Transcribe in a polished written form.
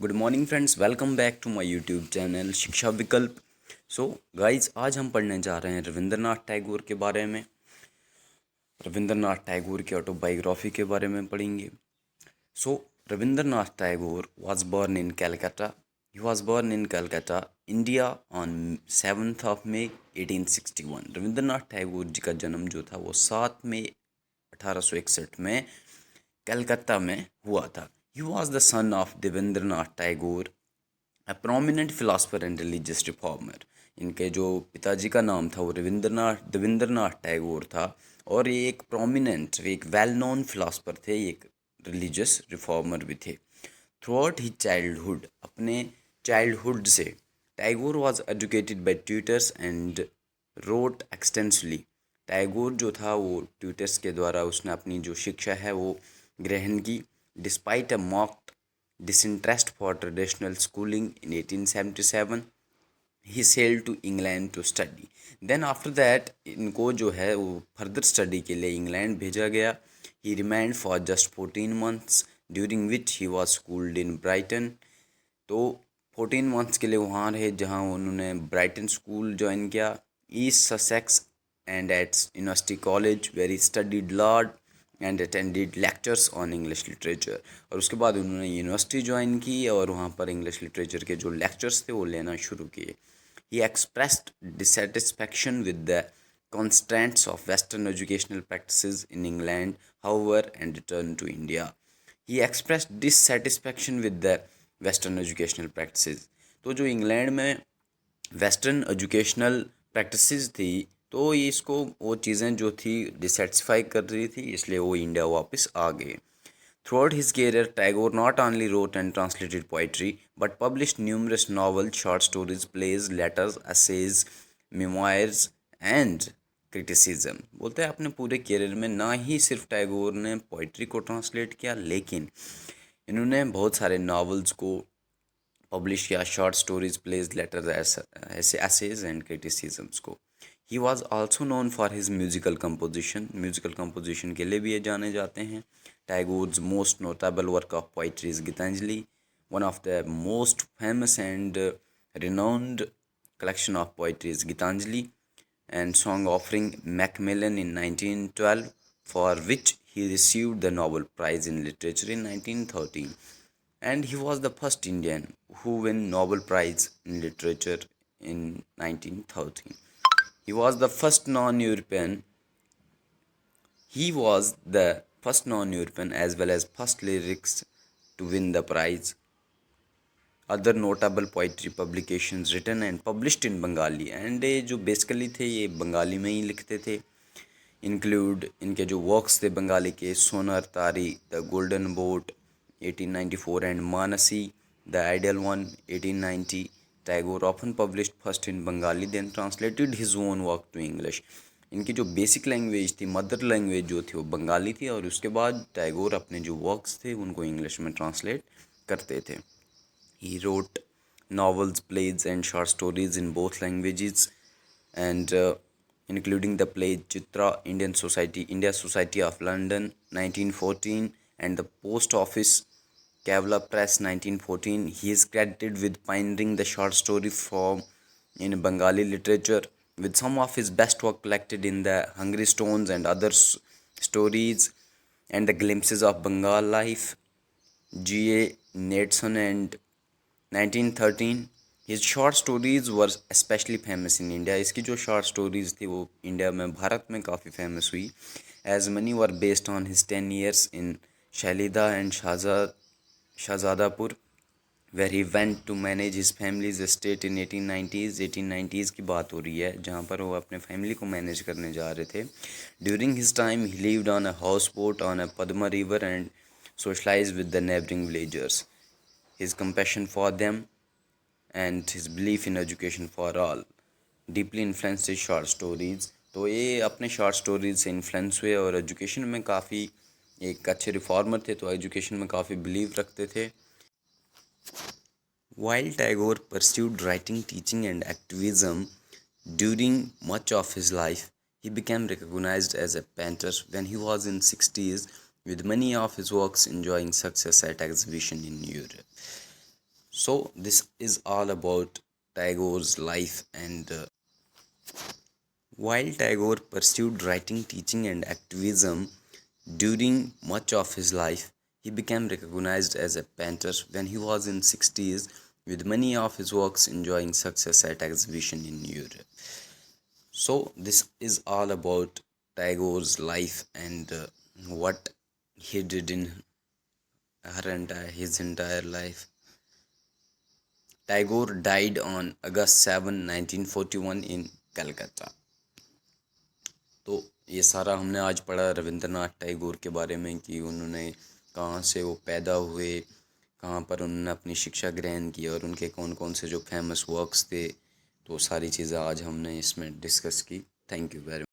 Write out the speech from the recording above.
Good morning friends, welcome back to my YouTube channel Shiksha Vikalp. So guys, आज हम पढ़ने जा रहे हैं रविंद्रनाथ टैगोर के बारे में। रविंद्रनाथ टैगोर की ऑटोबायोग्राफी के बारे में पढ़ेंगे। सो Rabindranath Tagore was born in Calcutta. He was born in Calcutta, India on 7th of May 1861। Rabindranath Tagore ji का जन्म जो था वो 7 मई 1861 में कलकत्ता में हुआ था। He was the son of Rabindranath Tagore, a prominent philosopher and religious reformer। इनके जो पिताजी का नाम था वो रविंद्रनाथ टैगोर था, और ये एक प्रोमिनेंट, एक वेल नोन फिलासफर थे, एक रिलीजियस रिफॉर्मर भी थे। थ्रू आउट ही चाइल्डहुड, अपने चाइल्डहुड से Tagore was educated by tutors and wrote extensively. Tagore जो था वो ट्यूटर्स के द्वारा उसने अपनी जो शिक्षा है वो ग्रहण की। Despite a mocked disinterest for traditional schooling in 1877, he sailed to England to study। then after that इनको जो है वो फर्दर स्टडी के लिए इंग्लैंड भेजा गया। he remained for just 14 months during which he was schooled in Brighton। तो 14 months के लिए वहाँ रहे, जहाँ उन्होंने ब्राइटन स्कूल ज्वाइन किया, East Sussex, and at university college where he studied law and attended lectures on English literature. और उसके बाद उन्होंने यूनिवर्सिटी ज्वाइन की और वहाँ पर इंग्लिश लिटरेचर के जो लेक्चर्स थे वो लेना शुरू किए। He expressed dissatisfaction with the constraints of Western educational practices in England, however, and returned to India। He expressed dissatisfaction with the Western educational practices। तो जो इंग्लैंड में वेस्टर्न एजुकेशनल प्रैक्टिसेस थी, तो ये इसको वो चीज़ें जो थी डिससेटिस्फाई कर रही थी, इसलिए वो इंडिया वापस आ गए। Throughout his career, Tagore not only wrote and translated poetry, but published numerous novels, short stories, plays, letters, essays, memoirs, and criticism। बोलते हैं अपने पूरे करियर में ना ही सिर्फ टैगोर ने पोइट्री को ट्रांसलेट किया, लेकिन इन्होंने बहुत सारे नावल्स को पब्लिश किया, शॉर्ट स्टोरीज, प्लेज, लेटर्स, ऐसे एसेज एंड क्रिटिसिज्म्स को। He was also known for his musical composition के लिए भी ये जाने जाते हैं। Tagore's most notable work of poetry is Gitanjali, one of the most famous and renowned collection of poetry is Gitanjali, and song offering Macmillan in 1912, for which he received the Nobel Prize in Literature in 1913, and he was the first Indian who won Nobel Prize in Literature in 1913. He was the first non-European. He was the first non-European as well as first lyrics to win the prize। Other notable poetry publications written and published in Bengali, and ये जो basically थे ये बंगाली में ही लिखते थे। Include इनके जो works थे बंगाली के, Sonar Tari, the golden boat 1894, and Manasi the ideal one 1890। Tagore often published first in Bengali, then translated his own work to English. इनकी जो बेसिक लैंग्वेज थी, मदर लैंग्वेज जो थी वो बंगाली थी, और उसके बाद टैगोर अपने जो वर्क्स थे उनको इंग्लिश में ट्रांसलेट करते थे। He wrote novels, plays, and short stories in both languages, and including the play Chitra, India Society of London, 1914, and the Post Office, Kavla Press, 1914. He is credited with pioneering the short story form in Bengali literature, with some of his best work collected in the Hungry Stones and other stories, and the glimpses of Bengal life, G.A. Natson, and 1913। his short stories were especially famous in India। इसकी जो short stories थी वो India में, भारत में काफ़ी famous हुई, as many were based on his 10 years in Shalida and Shahzadapur, where he went to manage his family's estate in 1890s। 1890s की बात हो रही है जहाँ पर वो अपने फैमिली को मैनेज करने जा रहे थे। During his time he lived on a houseboat on a Padma river and socialized with the neighboring villagers। his compassion for them and his belief in education for all deeply influenced his short stories। तो ये अपने short stories से influence हुए और education में काफ़ी एक अच्छे रिफॉर्मर थे, तो एजुकेशन में काफ़ी बिलीव रखते थे। While Tagore pursued writing, teaching, and activism during much of his life, he became recognized as a painter when he was in 60s, with many of his works enjoying success at exhibition in Europe। So this is all about Tagore's life, and while Tagore pursued writing, teaching, and activism during much of his life, he became recognized as a painter when he was in 60s, with many of his works enjoying success at exhibition in Europe. So this is all about Tagore's life, and what he did in his entire life. Tagore died on August 7, 1941 in Calcutta. तो ये सारा हमने आज पढ़ा रविंद्रनाथ टैगोर के बारे में कि उन्होंने कहाँ से वो पैदा हुए, कहाँ पर उन्होंने अपनी शिक्षा ग्रहण की और उनके कौन कौन से जो फेमस वर्क्स थे। तो सारी चीज़ें आज हमने इसमें डिस्कस की। Thank you very